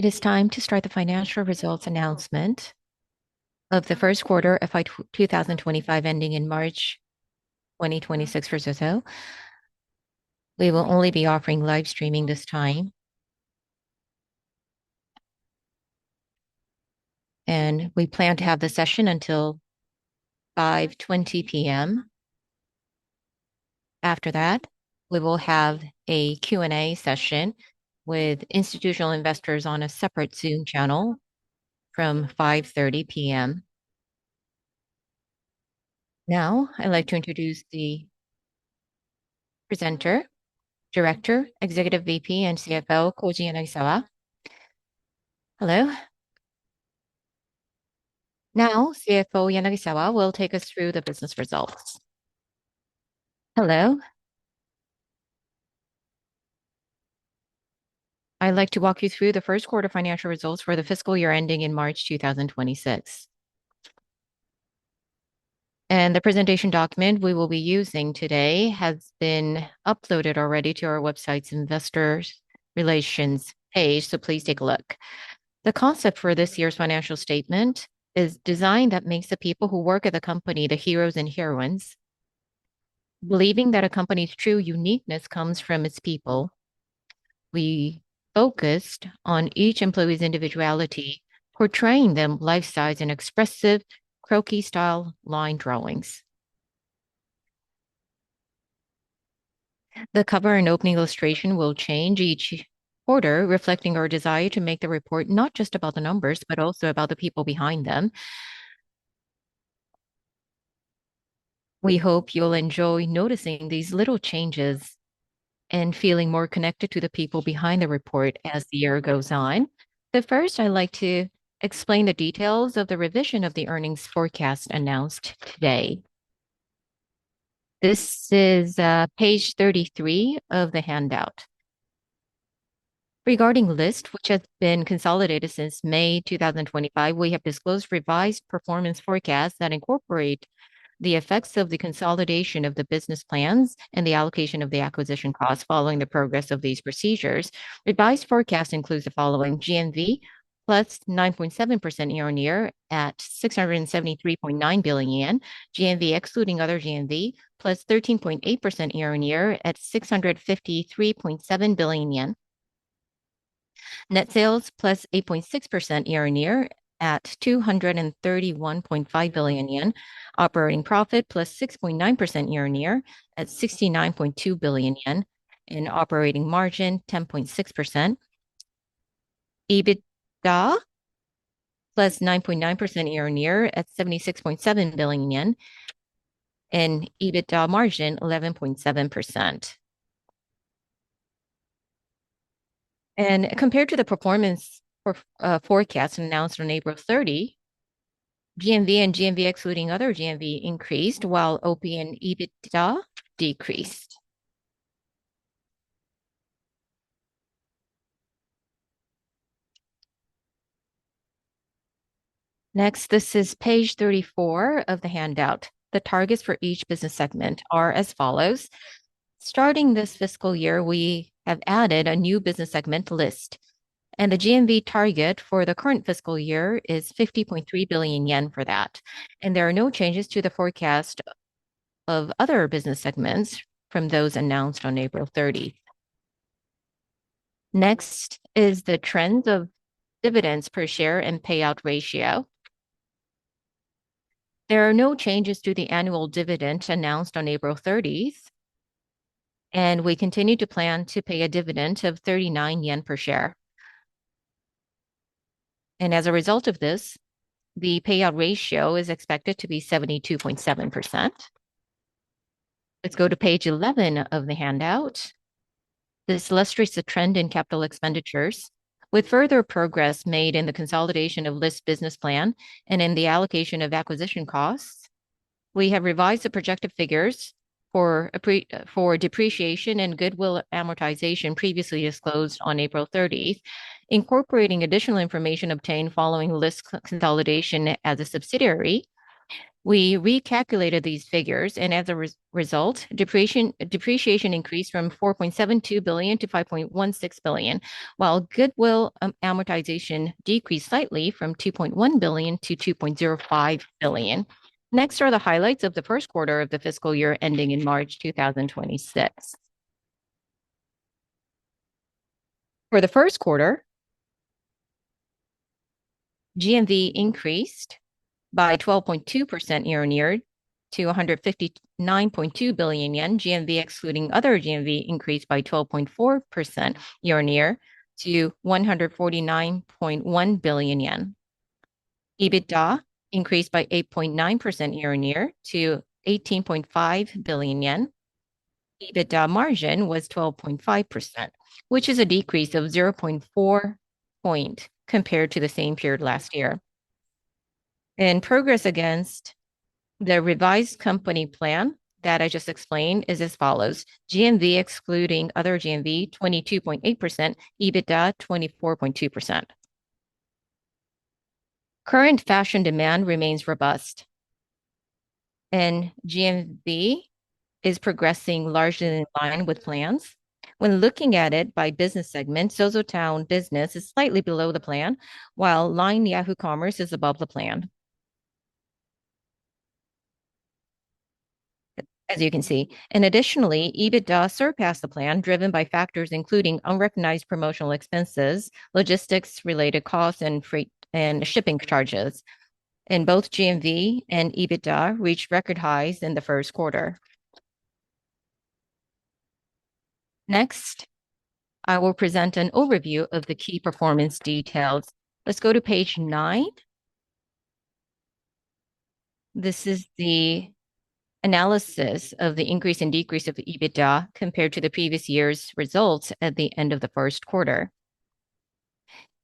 It is time to start the financial results announcement of the first quarter FY2025 ending in March 2026 for ZOZO. We will only be offering live streaming this time, and we plan to have the session until 5:20 p.m. After that, we will have a Q&A session with institutional investors on a separate Zoom channel from 5:30 p.m. Now, I'd like to introduce the presenter, Director, Executive VP, and CFO, Koji Yanagisawa. Hello. Now, CFO Yanagisawa will take us through the business results. Hello. I'd like to walk you through the first quarter financial results for the fiscal year ending in March 2026. And the presentation document we will be using today has been uploaded already to our website's investor relations page, so please take a look. The concept for this year's financial statement is design that makes the people who work at the company the heroes and heroines. Believing that a company's true uniqueness comes from its people, we focused on each employee's individuality, portraying them life-size and expressive croquis-style line drawings. The cover and opening illustration will change each quarter, reflecting our desire to make the report not just about the numbers, but also about the people behind them. We hope you'll enjoy noticing these little changes and feeling more connected to the people behind the report as the year goes on. But first, I'd like to explain the details of the revision of the earnings forecast announced today. This is page 33 of the handout. Regarding list, which has been consolidated since May 2025, we have disclosed revised performance forecasts that incorporate the effects of the consolidation of the business plans and the allocation of the acquisition costs following the progress of these procedures. Revised forecast includes the following: GMV plus 9.7% year-on-year at 673.9 billion yen, GMV excluding other GMV plus 13.8% year-on-year at 653.7 billion yen. Net sales plus 8.6% year-on-year at 231.5 billion yen. Operating profit plus 6.9% year-on-year at 69.2 billion yen. And operating margin 10.6%. EBITDA plus 9.9% year-on-year at 76.7 billion yen. And EBITDA margin 11.7%. And compared to the performance forecast announced on April 30, GMV and GMV excluding other GMV increased, while OP and EBITDA decreased. Next, this is page 34 of the handout. The targets for each business segment are as follows. Starting this fiscal year, we have added a new business segment list, and the GMV target for the current fiscal year is 50.3 billion yen for that. And there are no changes to the forecast of other business segments from those announced on April 30. Next is the trend of dividends per share and payout ratio. There are no changes to the annual dividend announced on April 30th, and we continue to plan to pay a dividend of 39 yen per share. And as a result of this, the payout ratio is expected to be 72.7%. Let's go to page 11 of the handout. This illustrates the trend in capital expenditures. With further progress made in the consolidation of list business plan and in the allocation of acquisition costs, we have revised the projected figures for depreciation and goodwill amortization previously disclosed on April 30th, incorporating additional information obtained following list consolidation as a subsidiary. We recalculated these figures, and as a result, depreciation increased from 4.72 billion to 5.16 billion, while goodwill amortization decreased slightly from 2.1 billion to 2.05 billion. Next are the highlights of the first quarter of the fiscal year ending in March 2026. For the first quarter, GMV increased by 12.2% year-on-year to 159.2 billion yen. GMV excluding other GMV increased by 12.4% year-on-year to 149.1 billion yen. EBITDA increased by 8.9% year-on-year to 18.5 billion yen. EBITDA margin was 12.5%, which is a decrease of 0.4 point compared to the same period last year. And progress against the revised company plan that I just explained is as follows. GMV excluding other GMV, 22.8%, EBITDA, 24.2%. Current fashion demand remains robust, and GMV is progressing largely in line with plans. When looking at it by business segment, ZOZO Town business is slightly below the plan, while LINE Yahoo Commerce is above the plan. As you can see. And additionally, EBITDA surpassed the plan, driven by factors including unrecognized promotional expenses, logistics-related costs, and freight and shipping charges. And both GMV and EBITDA reached record highs in the first quarter. Next, I will present an overview of the key performance details. Let's go to page 9. This is the analysis of the increase and decrease of EBITDA compared to the previous year's results at the end of the first quarter.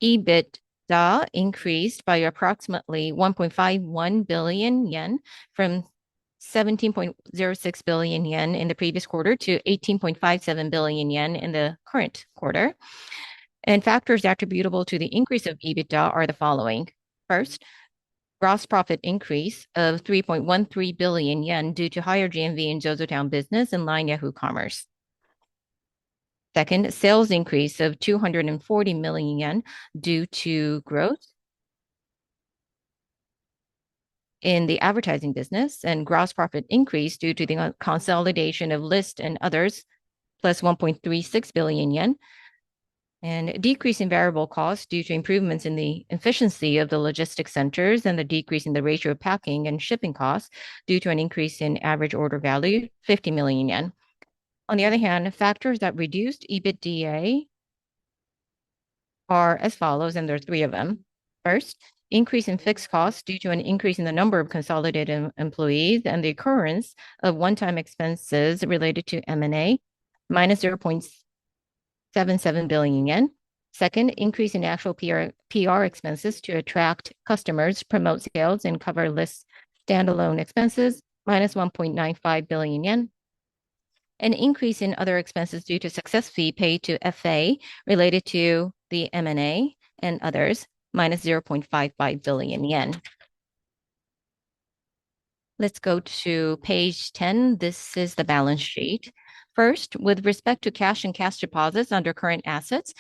EBITDA increased by approximately 1.51 billion yen from 17.06 billion yen in the previous quarter to 18.57 billion yen in the current quarter. And factors attributable to the increase of EBITDA are the following. First, gross profit increase of 3.13 billion yen due to higher GMV in ZOZO Town business and LINE Yahoo Commerce. Second, sales increase of 240 million yen due to growth in the advertising business, and gross profit increase due to the consolidation of List and others, plus 1.36 billion yen. And a decrease in variable costs due to improvements in the efficiency of the logistics centers and the decrease in the ratio of packing and shipping costs due to an increase in average order value, 50 million yen. On the other hand, factors that reduced EBITDA are as follows, and there are 3 of them. First, increase in fixed costs due to an increase in the number of consolidated employees and the occurrence of one-time expenses related to M&A, minus 0.77 billion yen. Second, increase in actual PR expenses to attract customers, promote sales, and cover List standalone expenses, minus 1.95 billion yen. An increase in other expenses due to success fee paid to FA related to the M&A and others, minus 0.55 billion yen. Let's go to page 10. This is the balance sheet. First, with respect to cash and cash deposits under current assets,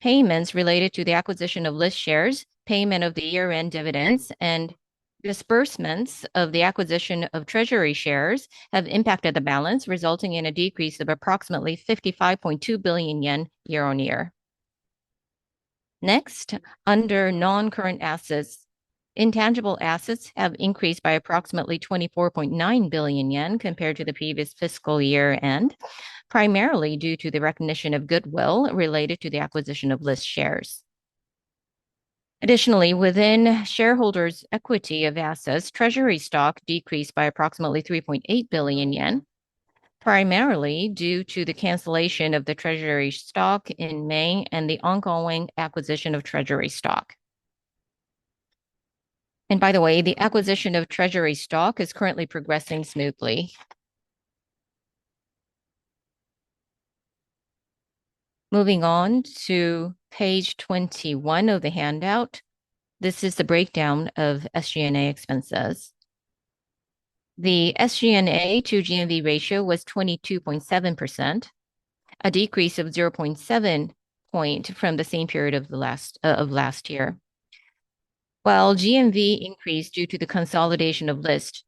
payments related to the acquisition of List shares, payment of the year-end dividends, and disbursements of the acquisition of treasury shares have impacted the balance, resulting in a decrease of approximately 55.2 billion yen year-on-year. Next, under non-current assets, intangible assets have increased by approximately 24.9 billion yen compared to the previous fiscal year end, primarily due to the recognition of goodwill related to the acquisition of List shares. Additionally, within shareholders' equity of assets, treasury stock decreased by approximately 3.8 billion yen, primarily due to the cancellation of the treasury stock in May and the ongoing acquisition of treasury stock. And by the way, the acquisition of treasury stock is currently progressing smoothly. Moving on to page 21 of the handout. This is the breakdown of SG&A expenses. The SG&A to GMV ratio was 22.7%, a decrease of 0.7 point from the same period of last year. While GMV increased due to the consolidation of List,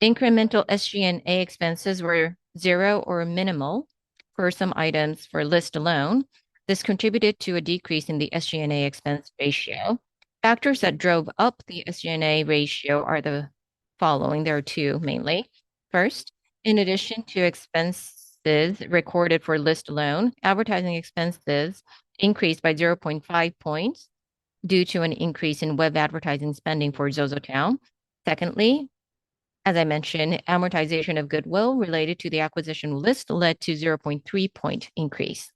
incremental SG&A expenses were zero or minimal for some items for List alone. This contributed to a decrease in the SG&A expense ratio. Factors that drove up the SG&A ratio are the following. There are two mainly. First, in addition to expenses recorded for List alone, advertising expenses increased by 0.5 points due to an increase in web advertising spending for ZOZOTOWN. Secondly, as I mentioned, amortization of goodwill related to the acquisition List led to 0.3-point increase.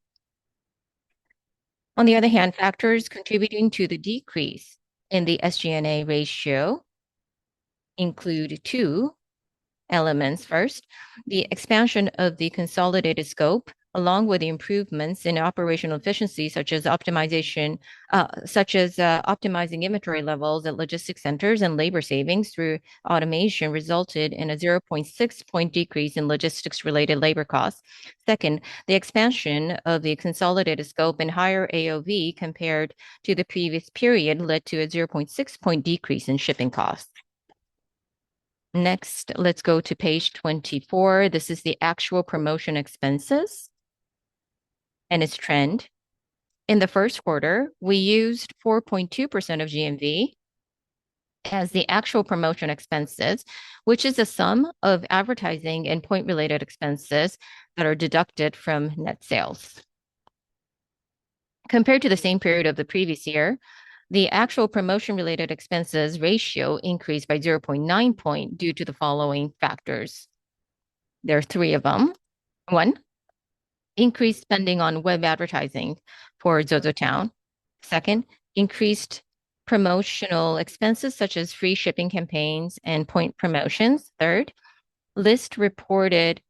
On the other hand, factors contributing to the decrease in the SG&A ratio include two elements. First, the expansion of the consolidated scope, along with the improvements in operational efficiency, such as optimizing inventory levels at logistics centers and labor savings through automation, resulted in a 0.6-point decrease in logistics-related labor costs. Second, the expansion of the consolidated scope and higher AOV compared to the previous period led to a 0.6-point decrease in shipping costs. Next, let's go to page 24. This is the actual promotion expenses and its trend. In the first quarter, we used 4.2% of GMV as the actual promotion expenses, which is the sum of advertising and point-related expenses that are deducted from net sales. Compared to the same period of the previous year, the actual promotion-related expenses ratio increased by 0.9 point due to the following factors. There are three of them. One, increased spending on web advertising for ZOZOTOWN. Second, increased promotional expenses such as free shipping campaigns and point promotions. Third, List reported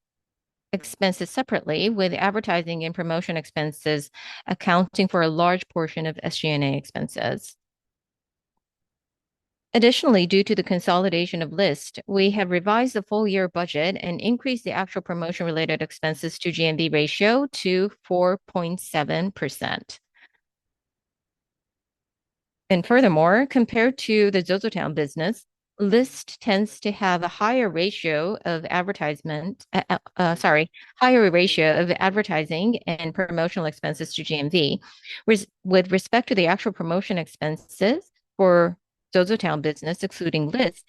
expenses separately, with advertising and promotion expenses accounting for a large portion of SG&A expenses. Additionally, due to the consolidation of List, we have revised the full year budget and increased the actual promotion-related expenses to GMV ratio to 4.7%. And furthermore, compared to the ZOZOTOWN business, List tends to have a higher ratio of advertising and promotional expenses to GMV. With respect to the actual promotion expenses for ZOZOTOWN business, excluding List,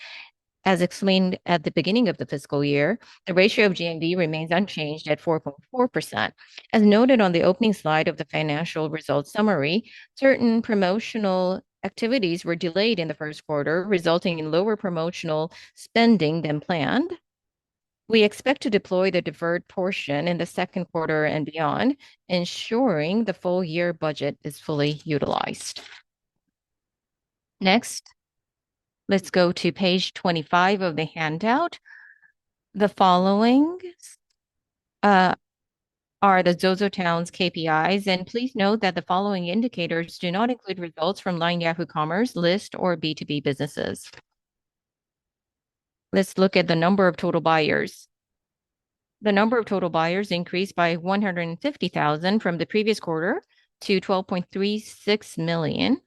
as explained at the beginning of the fiscal year, the ratio of GMV remains unchanged at 4.4%. As noted on the opening slide of the financial results summary, certain promotional activities were delayed in the first quarter, resulting in lower promotional spending than planned. We expect to deploy the deferred portion in the second quarter and beyond, ensuring the full year budget is fully utilized. Next, let's go to page 25 of the handout. The following are the ZOZOTOWN's KPIs, and please note that the following indicators do not include results from LINE Yahoo Commerce, List, or B2B businesses. Let's look at the number of total buyers. The number of total buyers increased by 150,000 from the previous quarter to 12.36 million.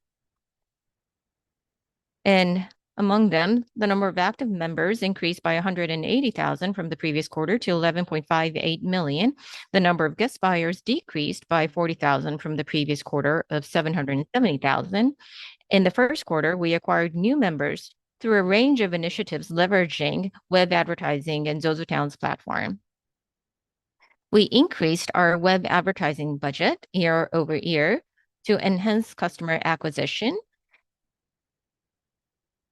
And among them, the number of active members increased by 180,000 from the previous quarter to 11.58 million. The number of guest buyers decreased by 40,000 from the previous quarter of 770,000. In the first quarter, we acquired new members through a range of initiatives leveraging web advertising and ZOZOTOWN's platform. We increased our web advertising budget year over year to enhance customer acquisition,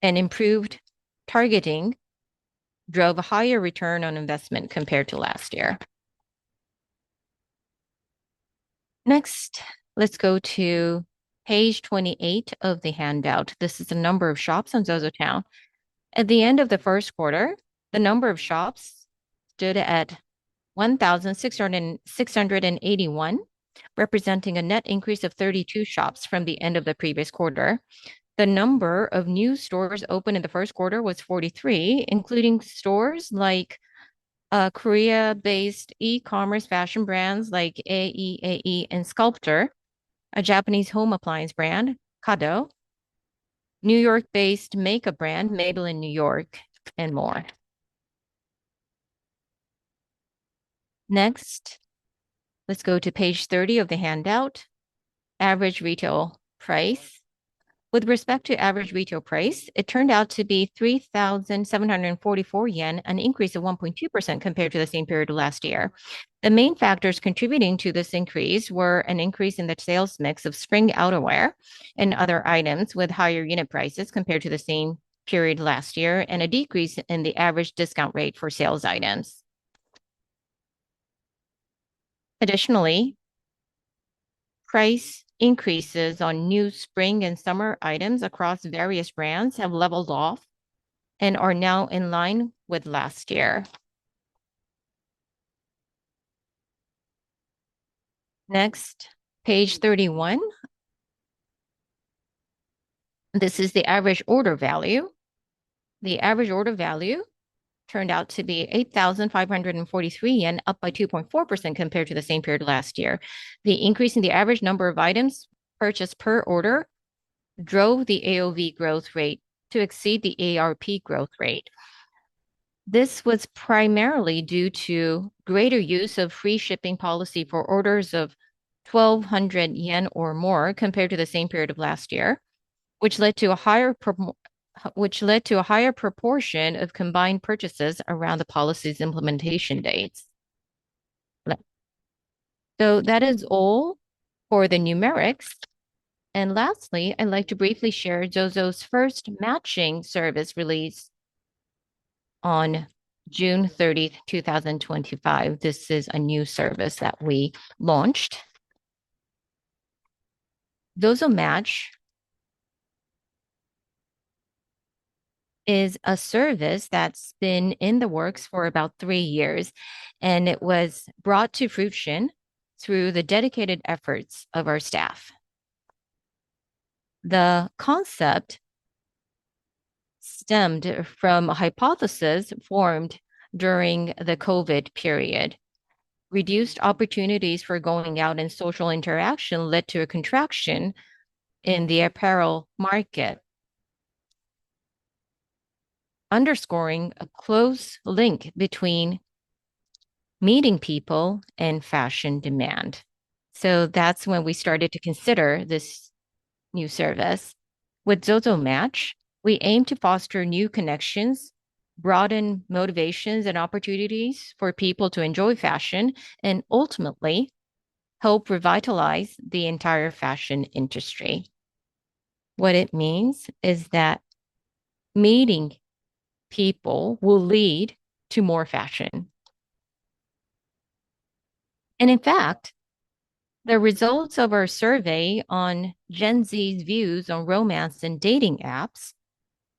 and improved targeting drove a higher return on investment compared to last year. Next, let's go to page 28 of the handout. This is the number of shops on ZOZOTOWN. At the end of the first quarter, the number of shops stood at 1,681, representing a net increase of 32 shops from the end of the previous quarter. The number of new stores opened in the first quarter was 43, including stores like Korea-based e-commerce fashion brands like AEAE and Sculptor, a Japanese home appliance brand, Kado, New York-based makeup brand Maybelline New York, and more. Next, let's go to page 30 of the handout, average retail price. With respect to average retail price, it turned out to be 3,744 yen, an increase of 1.2% compared to the same period last year. The main factors contributing to this increase were an increase in the sales mix of spring outerwear and other items with higher unit prices compared to the same period last year, and a decrease in the average discount rate for sales items. Additionally, price increases on new spring and summer items across various brands have leveled off and are now in line with last year. Next, page 31. This is the average order value. The average order value turned out to be 8,543 yen, up by 2.4% compared to the same period last year. The increase in the average number of items purchased per order drove the AOV growth rate to exceed the ARP growth rate. This was primarily due to greater use of free shipping policy for orders of 1,200 yen or more compared to the same period of last year, which led to a higher proportion of combined purchases around the policy's implementation dates. So that is all for the numerics. And lastly, I'd like to briefly share ZOZO's first matching service release on June 30th, 2025. This is a new service that we launched. ZOZO Match is a service that's been in the works for about 3 years, and it was brought to fruition through the dedicated efforts of our staff. The concept stemmed from a hypothesis formed during the COVID period. Reduced opportunities for going out and social interaction led to a contraction in the apparel market, underscoring a close link between meeting people and fashion demand. So that's when we started to consider this new service. With ZOZO Match, we aim to foster new connections, broaden motivations and opportunities for people to enjoy fashion, and ultimately help revitalize the entire fashion industry. What it means is that meeting people will lead to more fashion. And in fact, the results of our survey on Gen Z's views on romance and dating apps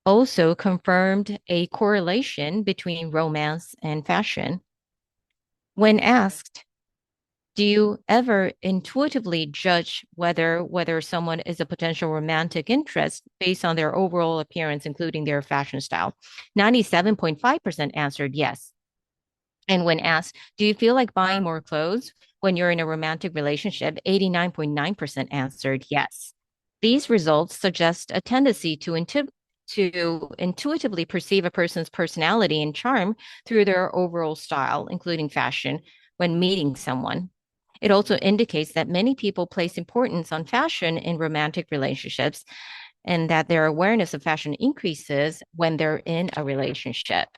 also confirmed a correlation between romance and fashion. When asked, do you ever intuitively judge whether someone is a potential romantic interest based on their overall appearance, including their fashion style? 97.5% answered yes. And when asked, do you feel like buying more clothes when you're in a romantic relationship? 89.9% answered yes. These results suggest a tendency to intuitively perceive a person's personality and charm through their overall style, including fashion, when meeting someone. It also indicates that many people place importance on fashion in romantic relationships and that their awareness of fashion increases when they're in a relationship.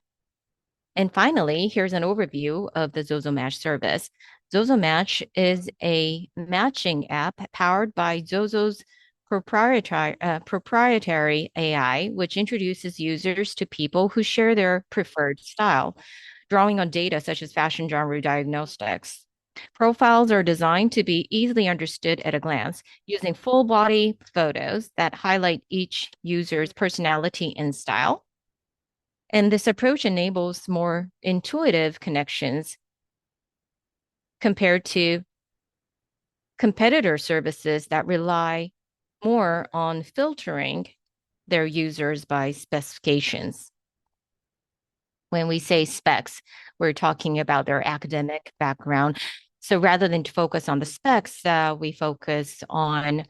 And finally, here's an overview of the ZOZO Match service. ZOZO Match is a matching app powered by ZOZO's proprietary AI, which introduces users to people who share their preferred style, drawing on data such as fashion genre diagnostics. Profiles are designed to be easily understood at a glance, using full body photos that highlight each user's personality and style. And this approach enables more intuitive connections compared to competitor services that rely more on filtering their users by specifications. When we say specs, we're talking about their academic background. So rather than to focus on the specs, we focus on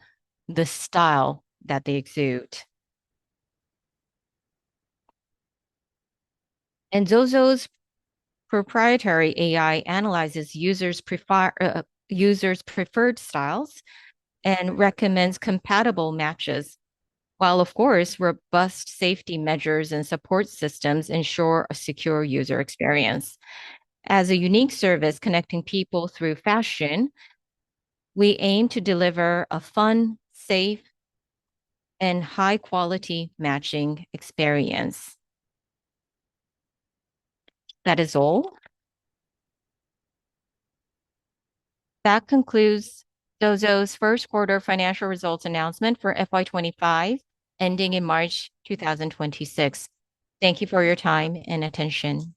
the style that they exude. And ZOZO's proprietary AI analyzes users' preferred styles and recommends compatible matches, while of course robust safety measures and support systems ensure a secure user experience. As a unique service connecting people through fashion, we aim to deliver a fun, safe, and high quality matching experience. That is all. That concludes ZOZO's first quarter financial results announcement for FY2025, ending in March 2026. Thank you for your time and attention.